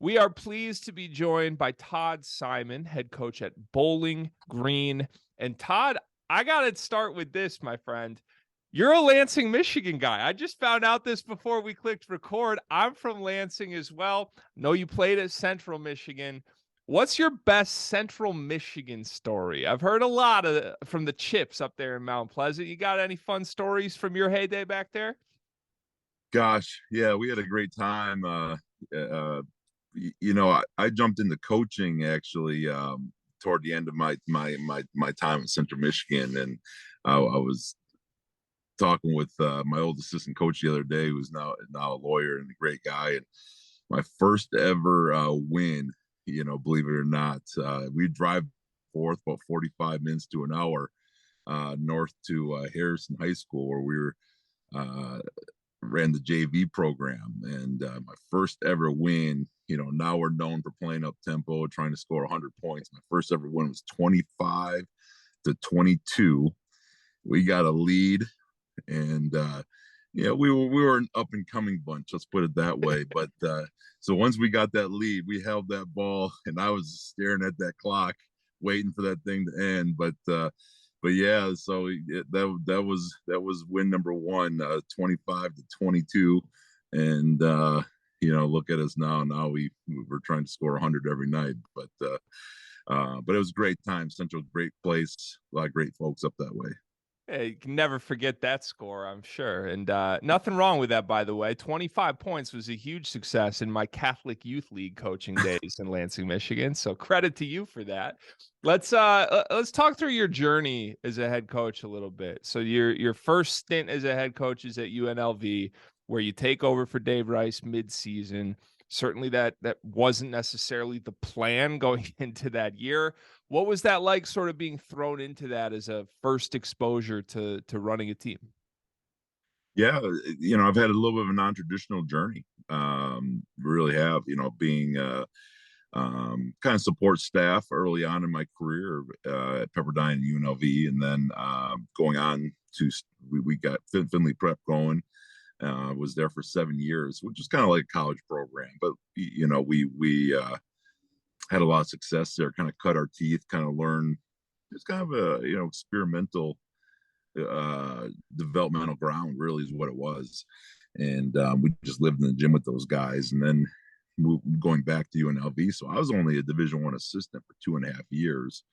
We are pleased to be joined by Todd Simon, head coach at Bowling Green. And Todd, I got to start with this, my friend. You're a Lansing, Michigan guy. I just found out this before we clicked record. I'm from Lansing as well. Know you played at Central Michigan. What's your best Central Michigan story? I've heard a lot from the Chips up there in Mount Pleasant. You got any fun stories from your heyday back there? Gosh, yeah, we had a great time. Uh, I jumped into coaching actually toward the end of my time in Central Michigan, and I was talking with my old assistant coach the other day, who's now a lawyer and a great guy. And my first ever win, believe it or not, we drive forth about 45 minutes to an hour north to Harrison High School, where we were. Ran the JV program, and my first ever win. Now we're known for playing up tempo, trying to score 100 points. My first ever win was 25-22. We got a lead, and we were an up and coming bunch. Let's put it that way. But so once we got that lead, we held that ball, and I was staring at that clock, waiting for that thing to end. But yeah, so that was win number one, 25-22, and look at us now. Now we're trying to score 100 every night, but it was a great time. Central's a great place, a lot of great folks up that way. Hey, you can never forget that score, I'm sure. And nothing wrong with that, by the way. 25 points was a huge success in my Catholic Youth League coaching days in Lansing, Michigan. So credit to you for that. Let's talk through your journey as a head coach a little bit. So your first stint as a head coach is at UNLV, where you take over for Dave Rice mid-season. Certainly that wasn't necessarily the plan going into that year. What was that like, sort of being thrown into that as a first exposure to running a team? Yeah, I've had a little bit of a non-traditional journey. Really have, being kind of support staff early on in my career at Pepperdine and UNLV, and then going on to we got Finley Prep going. Was there for 7 years, which is kind of like a college program, but we had a lot of success there. Kind of cut our teeth, kind of learn. It's kind of a experimental developmental ground, really, is what it was. And we just lived in the gym with those guys, and then going back to UNLV. So I was only a Division I assistant for 2.5 years,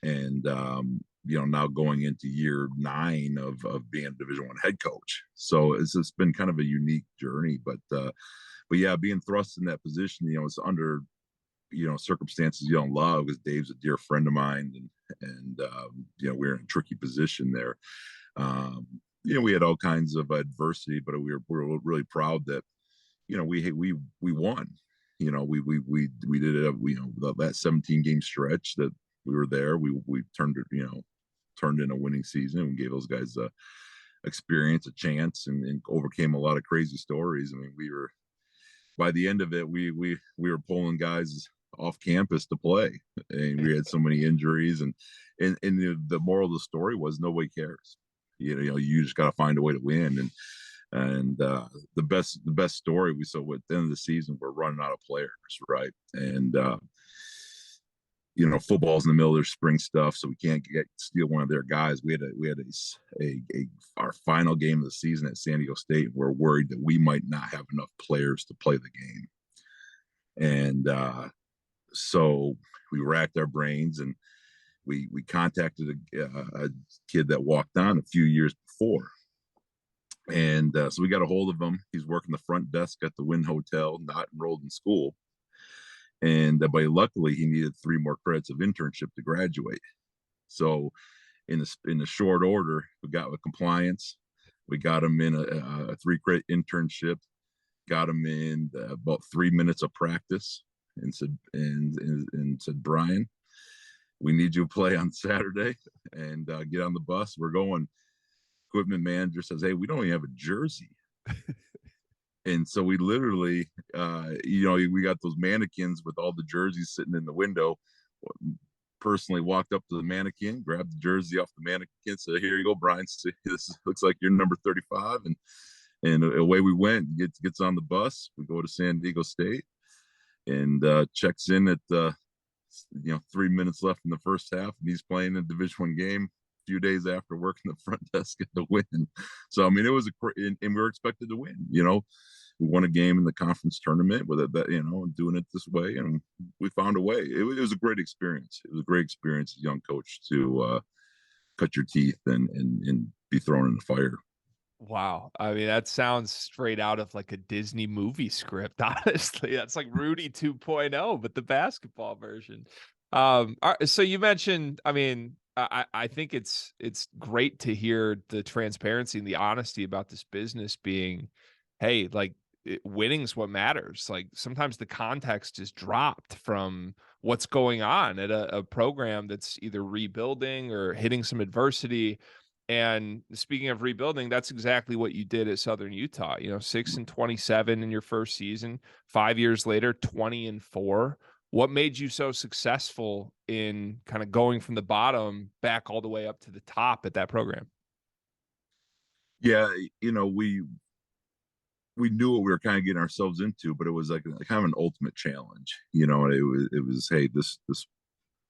and now going into year 9 of being a Division I head coach. So it's been kind of a unique journey, but yeah, being thrust in that position, it's under circumstances you don't love, because Dave's a dear friend of mine, and we're in a tricky position there. We had all kinds of adversity, but we're really proud that we won. We did it. That 17 game stretch that we were there, we turned in a winning season. We gave those guys a experience, a chance, and overcame a lot of crazy stories. I mean, by the end of it, we were pulling guys off campus to play, and we had so many injuries, and the moral of the story was nobody cares. You just got to find a way to win, and the best story we saw at the end of the season, we're running out of players, right? And football's in the middle of their spring stuff, so we can't steal one of their guys. We had our final game of the season at San Diego State. We're worried that we might not have enough players to play the game, and so we racked our brains, and we contacted a kid that walked on a few years before, and so we got a hold of him. He's working the front desk at the Wynn Hotel, not enrolled in school. And but luckily, he needed 3 more credits of internship to graduate. So, in the short order, we got with compliance. We got him in a 3 credit internship. Got him in about 3 minutes of practice, and said, Brian, we need you to play on Saturday, and get on the bus. We're going. Equipment manager says, hey, we don't even have a jersey. And so we literally, we got those mannequins with all the jerseys sitting in the window. Personally walked up to the mannequin, grabbed the jersey off the mannequin, said, here you go, Brian. This looks like you're number 35. And away we went. Gets on the bus. We go to San Diego State. and checks in at 3 minutes left in the first half, and he's playing a Division I game a few days after working the front desk at the win. So I mean, it was and we were expected to win. We won a game in the conference tournament with it, doing it this way, and we found a way. It was a great experience. It was a great experience as a young coach to cut your teeth and be thrown in the fire. Wow. I mean, that sounds straight out of like a Disney movie script, honestly. That's like Rudy 2.0, but the basketball version. So you mentioned, I mean, I think it's great to hear the transparency and the honesty about this business being, hey, like winning's what matters. Like sometimes the context is dropped from what's going on at a program that's either rebuilding or hitting some adversity. And speaking of rebuilding, that's exactly what you did at Southern Utah. 6-27 in your first season, 5 years later, 20-4. What made you so successful in kind of going from the bottom back all the way up to the top at that program? Yeah, we knew what we were kind of getting ourselves into, but it was like kind of an ultimate challenge. It was hey, this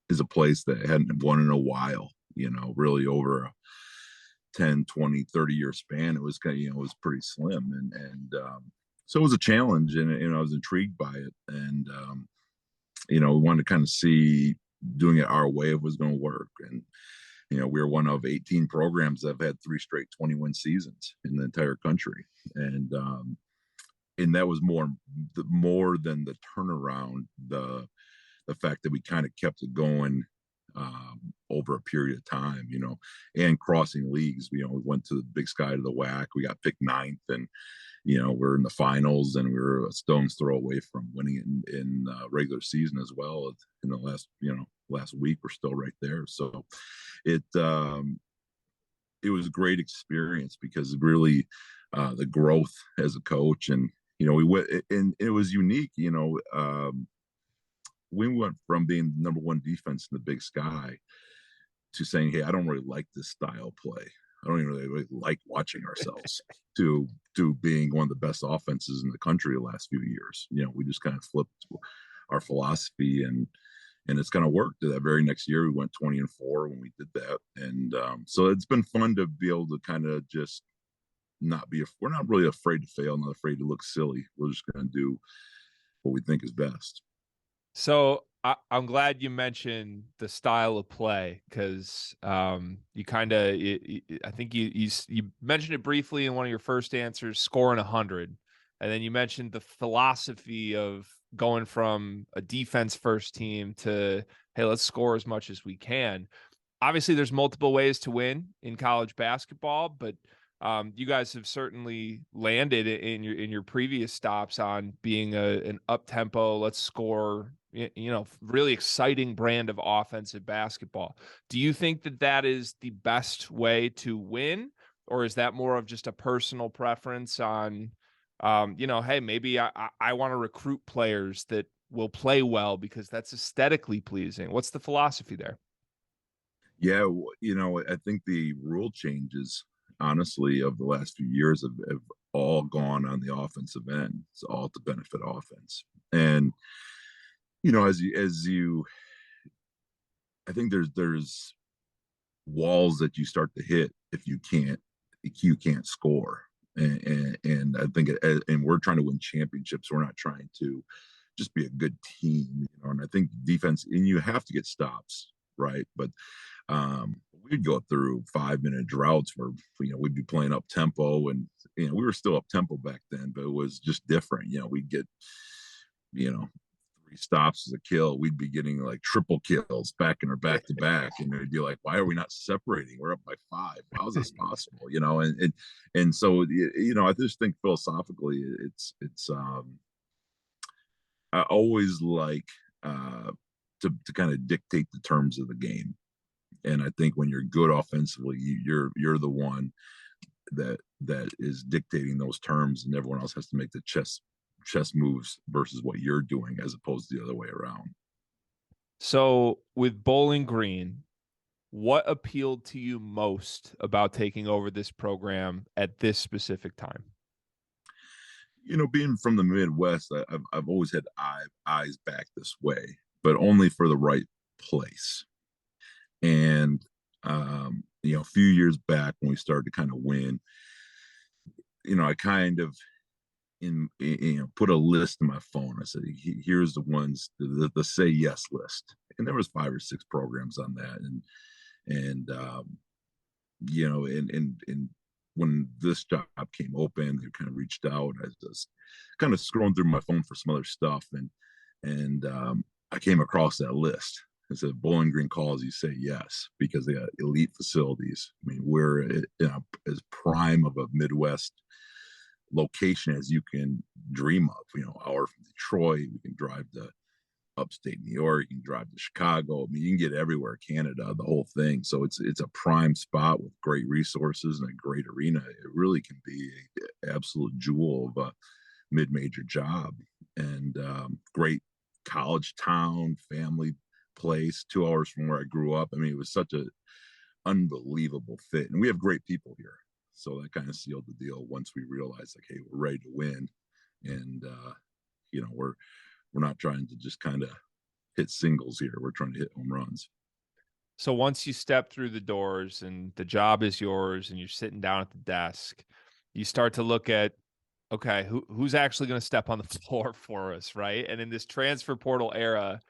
is a place that hadn't won in a while. Really over a 10, 20, 30-year span, it was kind of, it was pretty slim. And so it was a challenge, and I was intrigued by it. And, we wanted to kind of see doing it our way if it was going to work. And, we were one of 18 programs that have had 3 straight 20-win seasons in the entire country. And that was more than the turnaround, the fact that we kind of kept it going over a period of time, and crossing leagues. We went to the Big Sky to the WAC. We got picked 9th, and we're in the finals, and we were a stone's throw away from winning it in regular season as well. In the last week, we're still right there. So it was a great experience because really the growth as a coach, and we went, and it was unique. We went from being the number 1 defense in the Big Sky to saying, hey, I don't really like this style play. I don't even really like watching ourselves to being one of the best offenses in the country the last few years. We just kind of flipped our philosophy, and it's kind of worked. That very next year, we went 20-4 when we did that. And so it's been fun to be able to kind of just we're not really afraid to fail, not afraid to look silly. We're just going to do what we think is best. So I'm glad you mentioned the style of play because you kind of, I think you mentioned it briefly in one of your first answers, scoring 100. And then you mentioned the philosophy of going from a defense first team to, hey, let's score as much as we can. Obviously, there's multiple ways to win in college basketball, but you guys have certainly landed in your previous stops on being an up tempo, let's score, really exciting brand of offensive basketball. Do you think that is the best way to win, or is that more of just a personal preference on, hey, maybe I want to recruit players that will play well because that's aesthetically pleasing? What's the philosophy there? Yeah, I think the rule changes, honestly, of the last few years have all gone on the offensive end. It's all to benefit offense. And I think there's walls that you start to hit if you can't score. And I think and we're trying to win championships. We're not trying to just be a good team, and I think defense, and you have to get stops, right? But we'd go through 5-minute droughts where we'd be playing up tempo, and we were still up tempo back then, but it was just different. We'd get 3 stops as a kill. We'd be getting like triple kills back to back, and they'd be like, why are we not separating? We're up by 5. How is this possible? And so I just think philosophically it's I always like to kind of dictate the terms of the game. And I think when you're good offensively, you're the one that is dictating those terms, and everyone else has to make the chess moves versus what you're doing, as opposed to the other way around. So with Bowling Green, what appealed to you most about taking over this program at this specific time? Being from the Midwest, I've always had eyes back this way, but only for the right place. And a few years back when we started to kind of win, I kind of put a list in my phone. I said, here's the ones, the say yes list, and there was 5 or 6 programs on that, and and when this job came open, they kind of reached out. I was just kind of scrolling through my phone for some other stuff, and I came across that list. It said Bowling Green calls you, say yes, because they got elite facilities. I mean, we're as prime of a Midwest location as you can dream of. Hour from Detroit, we can drive to upstate New York, you can drive to Chicago. I mean, you can get everywhere, Canada, the whole thing. So it's a prime spot with great resources and a great arena. It really can be an absolute jewel of a mid-major job, and great college town, family place, 2 hours from where I grew up. I mean, it was such a unbelievable fit, and we have great people here. So that kind of sealed the deal once we realized, like, hey, we're ready to win, and we're not trying to just kind of hit singles here. We're trying to hit home runs. So once you step through the doors and the job is yours and you're sitting down at the desk, you start to look at, okay, who's actually going to step on the floor for us, right? And in this transfer portal era,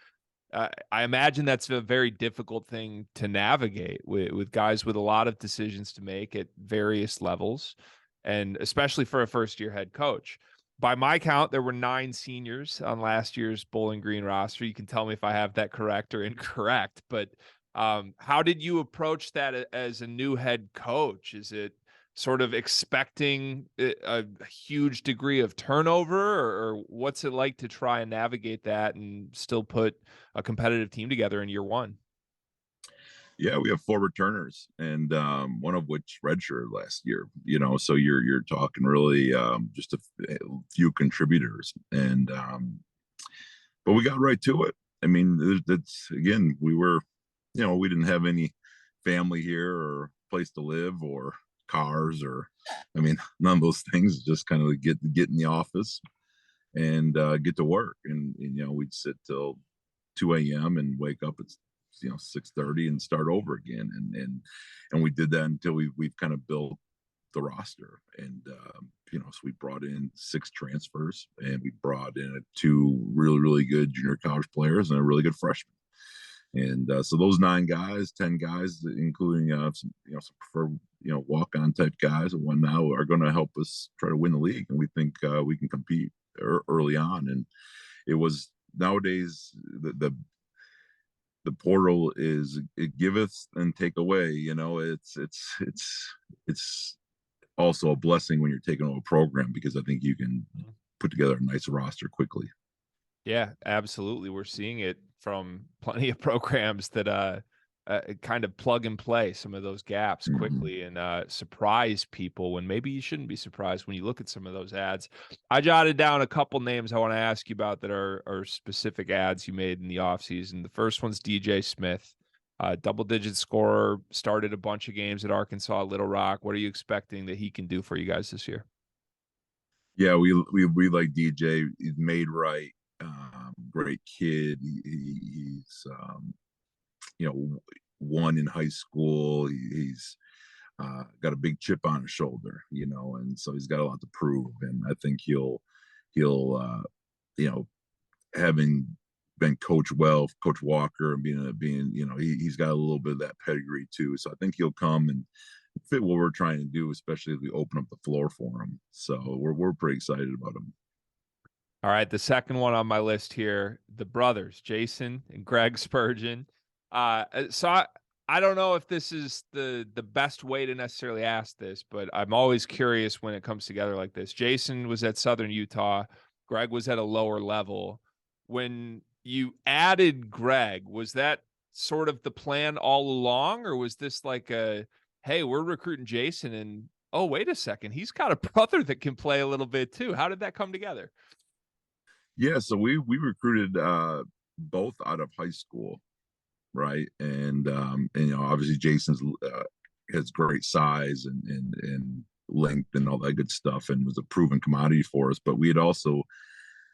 I imagine that's a very difficult thing to navigate with guys with a lot of decisions to make at various levels, and especially for a first-year head coach. By my count, there were 9 seniors on last year's Bowling Green roster. You can tell me if I have that correct or incorrect, but how did you approach that as a new head coach? Is it sort of expecting a huge degree of turnover, or what's it like to try and navigate that and still put a competitive team together in year one? Yeah, we have 4 returners, and one of which redshirted last year. So you're talking really just a few contributors, and but we got right to it. I mean, that's again, we didn't have any family here or place to live or cars, or I mean, none of those things. Just kind of get in the office and get to work, and we'd sit till 2 a.m. and wake up at 6:30 and start over again, and we did that until we've kind of built the roster, and so we brought in 6 transfers, and we brought in 2 really good junior college players and a really good freshman. And so those 9 guys, 10 guys, including some preferred walk-on type guys and whatnot, are going to help us try to win the league, and we think we can compete early on. And it was nowadays the portal is, it giveth and take away. It's also a blessing when you're taking over a program, because I think you can put together a nice roster quickly. Yeah, absolutely. We're seeing it from plenty of programs that kind of plug and play some of those gaps quickly and surprise people when maybe you shouldn't be surprised when you look at some of those ads. I jotted down a couple names I want to ask you about that are specific ads you made in the offseason. The first one's DJ Smith, double-digit scorer, started a bunch of games at Arkansas, Little Rock. What are you expecting that he can do for you guys this year? Yeah, we like DJ. He's made right. Great kid. He's won in high school. He's got a big chip on his shoulder, and so he's got a lot to prove. And I think he'll having been coached well, Coach Walker, and being he's got a little bit of that pedigree too. So I think he'll come and fit what we're trying to do, especially as we open up the floor for him. So we're pretty excited about him. All right, the second one on my list here, the brothers, Jason and Greg Spurgeon. I don't know if this is the best way to necessarily ask this, but I'm always curious when it comes together like this. Jason was at Southern Utah. Greg was at a lower level. When you added Greg, was that sort of the plan all along, or was this like hey, we're recruiting Jason, and oh, wait a second, he's got a brother that can play a little bit too? How did that come together? Yeah, so we recruited both out of high school, right? And obviously Jason's has great size and length and all that good stuff, and was a proven commodity for us. But we had also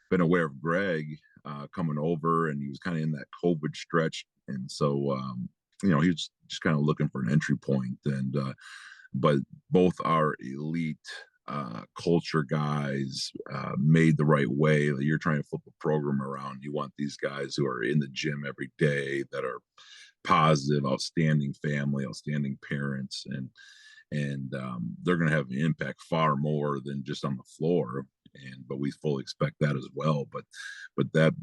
been aware of Greg coming over, and he was kind of in that COVID stretch, and so he was just kind of looking for an entry point. And but both our elite culture guys made the right way. You're trying to flip a program around. You want these guys who are in the gym every day, that are positive, outstanding family, outstanding parents, and they're going to have an impact far more than just on the floor. But we fully expect that as well. But that,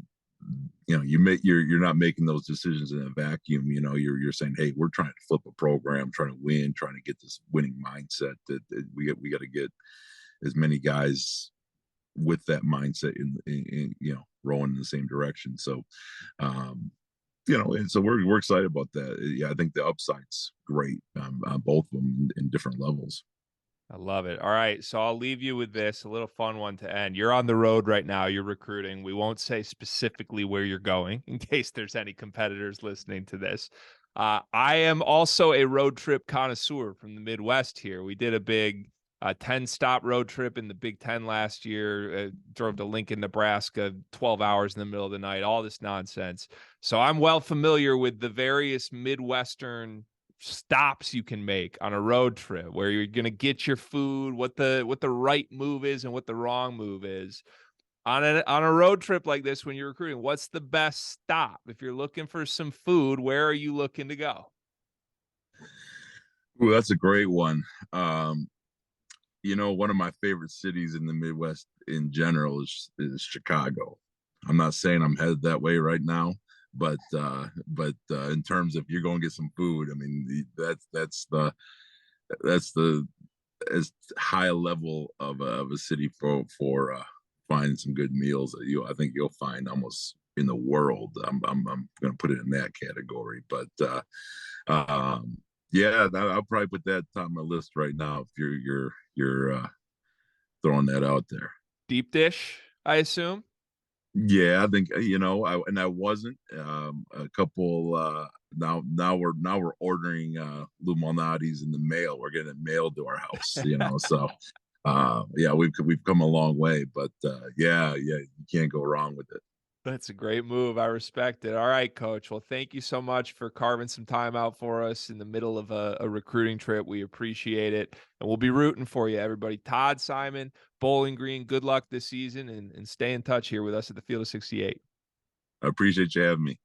you're not making those decisions in a vacuum. You're saying, hey, we're trying to flip a program, trying to win, trying to get this winning mindset. That we got to get as many guys with that mindset in rowing in the same direction. So and so we're excited about that. Yeah, I think the upside's great on both of them in different levels. I love it. All right, so I'll leave you with this, a little fun one to end. You're on the road right now. You're recruiting. We won't say specifically where you're going in case there's any competitors listening to this. I am also a road trip connoisseur from the Midwest here. We did a big 10-stop road trip in the Big Ten last year, drove to Lincoln, Nebraska, 12 hours in the middle of the night, all this nonsense. So I'm well familiar with the various Midwestern stops you can make on a road trip where you're going to get your food, what the right move is and what the wrong move is. On a road trip like this, when you're recruiting, what's the best stop? If you're looking for some food, where are you looking to go? Ooh, that's a great one. One of my favorite cities in the Midwest in general is Chicago. I'm not saying I'm headed that way right now, but in terms of you're going to get some food, I mean, that's the as high a level of a city for finding some good meals that I think you'll find almost in the world. I'm going to put it in that category, but yeah, I'll probably put that top of my list right now. If you're throwing that out there, deep dish, I assume. Yeah, I think I wasn't a couple. Now we're ordering Lou Malnati's in the mail. We're getting it mailed to our house. So yeah, we've come a long way. But yeah, you can't go wrong with it. That's a great move. I respect it. All right, Coach. Well, thank you so much for carving some time out for us in the middle of a recruiting trip. We appreciate it. And we'll be rooting for you, everybody. Todd Simon, Bowling Green, good luck this season, and stay in touch here with us at the Field of 68. I appreciate you having me.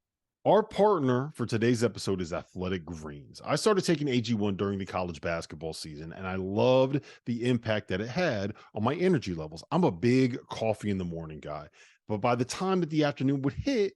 Our partner for today's episode is Athletic Greens. I started taking AG1 during the college basketball season, and I loved the impact that it had on my energy levels. I'm a big coffee in the morning guy, but by the time that the afternoon would hit,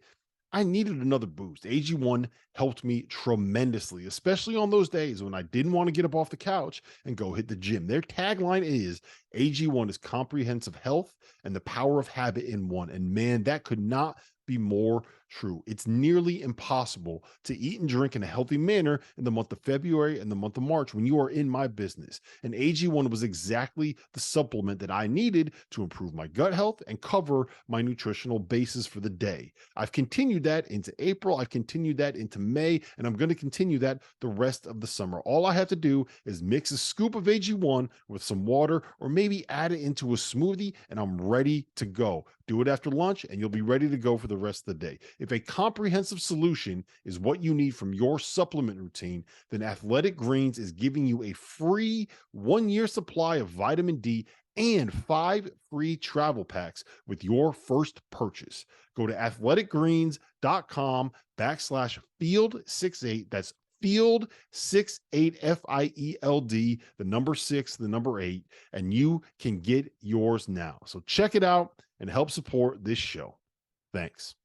I needed another boost. AG1 helped me tremendously, especially on those days when I didn't want to get up off the couch and go hit the gym. Their tagline is AG1 is comprehensive health and the power of habit in one. And man, that could not be more true. It's nearly impossible to eat and drink in a healthy manner in the month of February and the month of March when you are in my business. And AG1 was exactly the supplement that I needed to improve my gut health and cover my nutritional basis for the day. I've continued that into April. I've continued that into May, and I'm going to continue that the rest of the summer. All I have to do is mix a scoop of AG1 with some water or maybe add it into a smoothie, and I'm ready to go. Do it after lunch, and you'll be ready to go for the rest of the day. If a comprehensive solution is what you need from your supplement routine, then Athletic Greens is giving you a free 1-year supply of vitamin D and 5 free travel packs with your first purchase. Go to athleticgreens.com/field68. That's Field 68 FIELD, the number 6, the number 8, and you can get yours now. So check it out and help support this show. Thanks.